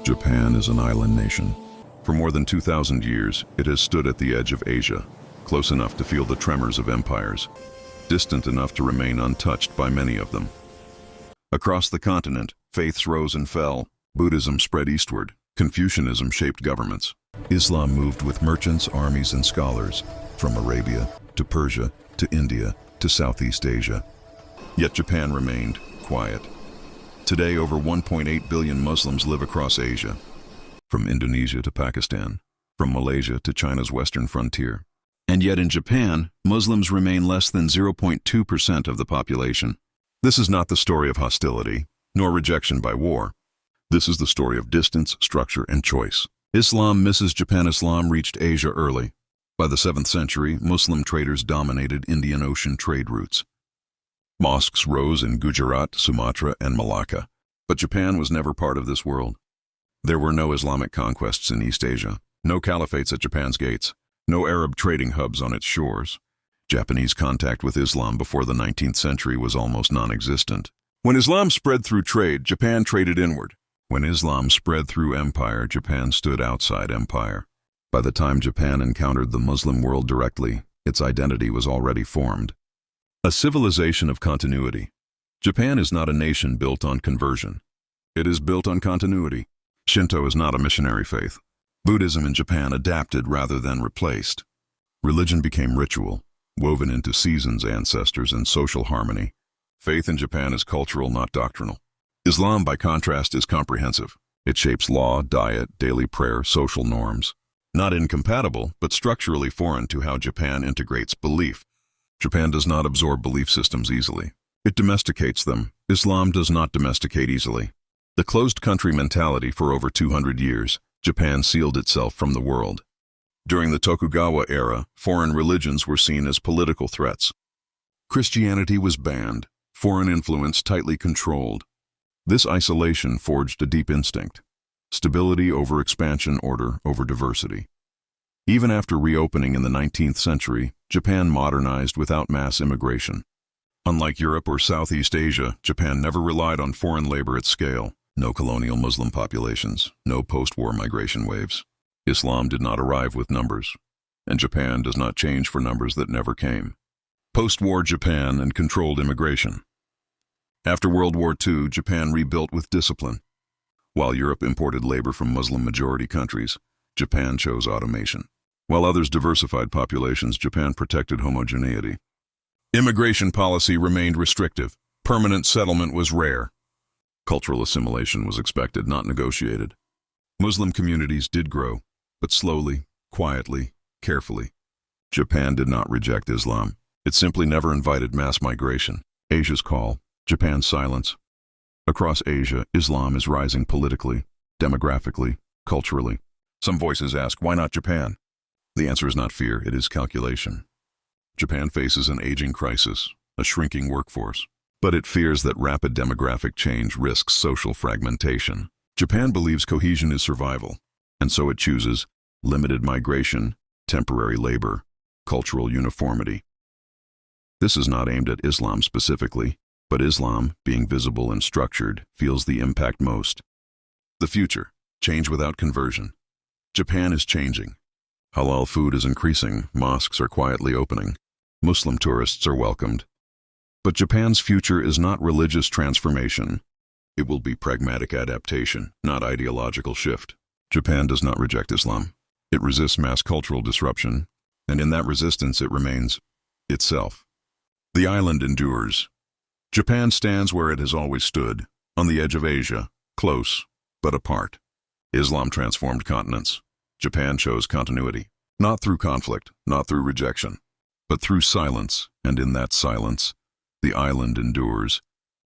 Japan is an island nation. For more than 2,000 years, it has stood at the edge of Asia, close enough to feel the tremors of empires, distant enough to remain untouched by many of them. Across the continent, faiths rose and fell, Buddhism spread eastward, Confucianism shaped governments. Islam moved with merchants, armies, and scholars, from Arabia to Persia to India to Southeast Asia. Yet Japan remained quiet. Today, over 1.8 billion Muslims live across Asia, from Indonesia to Pakistan, from Malaysia to China's western frontier. And yet in Japan, Muslims remain less than 0.2% of the population. This is not the story of hostility, nor rejection by war. This is the story of distance, structure, and choice. Islam misses Japan. Islam reached Asia early. By the 7th century, Muslim traders dominated Indian Ocean trade routes. Mosques rose in Gujarat, Sumatra, and Malacca. But Japan was never part of this world. There were no Islamic conquests in East Asia, no caliphates at Japan's gates, no Arab trading hubs on its shores. Japanese contact with Islam before the 19th century was almost non-existent. When Islam spread through trade, Japan traded inward. When Islam spread through empire, Japan stood outside empire. By the time Japan encountered the Muslim world directly, its identity was already formed. A civilization of continuity. Japan is not a nation built on conversion. It is built on continuity. Shinto is not a missionary faith. Buddhism in Japan adapted rather than replaced. Religion became ritual, woven into seasons, ancestors, and social harmony. Faith in Japan is cultural, not doctrinal. Islam, by contrast, is comprehensive. It shapes law, diet, daily prayer, social norms. Not incompatible, but structurally foreign to how Japan integrates belief. Japan does not absorb belief systems easily. It domesticates them. Islam does not domesticate easily. The closed country mentality for over 200 years, Japan sealed itself from the world. During the Tokugawa era, foreign religions were seen as political threats. Christianity was banned, foreign influence tightly controlled. This isolation forged a deep instinct: stability over expansion, order over diversity. Even after reopening in the 19th century, Japan modernized without mass immigration. Unlike Europe or Southeast Asia, Japan never relied on foreign labor at scale. No colonial Muslim populations, no post-war migration waves. Islam did not arrive with numbers, and Japan does not change for numbers that never came. Post-war Japan and controlled immigration. After World War II, Japan rebuilt with discipline. While Europe imported labor from Muslim-majority countries, Japan chose automation. While others diversified populations, Japan protected homogeneity. Immigration policy remained restrictive. Permanent settlement was rare. Cultural assimilation was expected, not negotiated. Muslim communities did grow, but slowly, quietly, carefully. Japan did not reject Islam. It simply never invited mass migration. Asia's call, Japan's silence. Across Asia, Islam is rising politically, demographically, culturally. Some voices ask, why not Japan? The answer is not fear, it is calculation. Japan faces an aging crisis, a shrinking workforce. But it fears that rapid demographic change risks social fragmentation. Japan believes cohesion is survival, and so it chooses limited migration, temporary labor, cultural uniformity. This is not aimed at Islam specifically, but Islam, being visible and structured, feels the impact most. The future, change without conversion. Japan is changing. Halal food is increasing, mosques are quietly opening, Muslim tourists are welcomed. But Japan's future is not religious transformation. It will be pragmatic adaptation, not ideological shift. Japan does not reject Islam. It resists mass cultural disruption, and in that resistance it remains itself. The island endures. Japan stands where it has always stood, on the edge of Asia, close, but apart. Islam transformed continents. Japan chose continuity, not through conflict, not through rejection, but through silence, and in that silence, the island endures.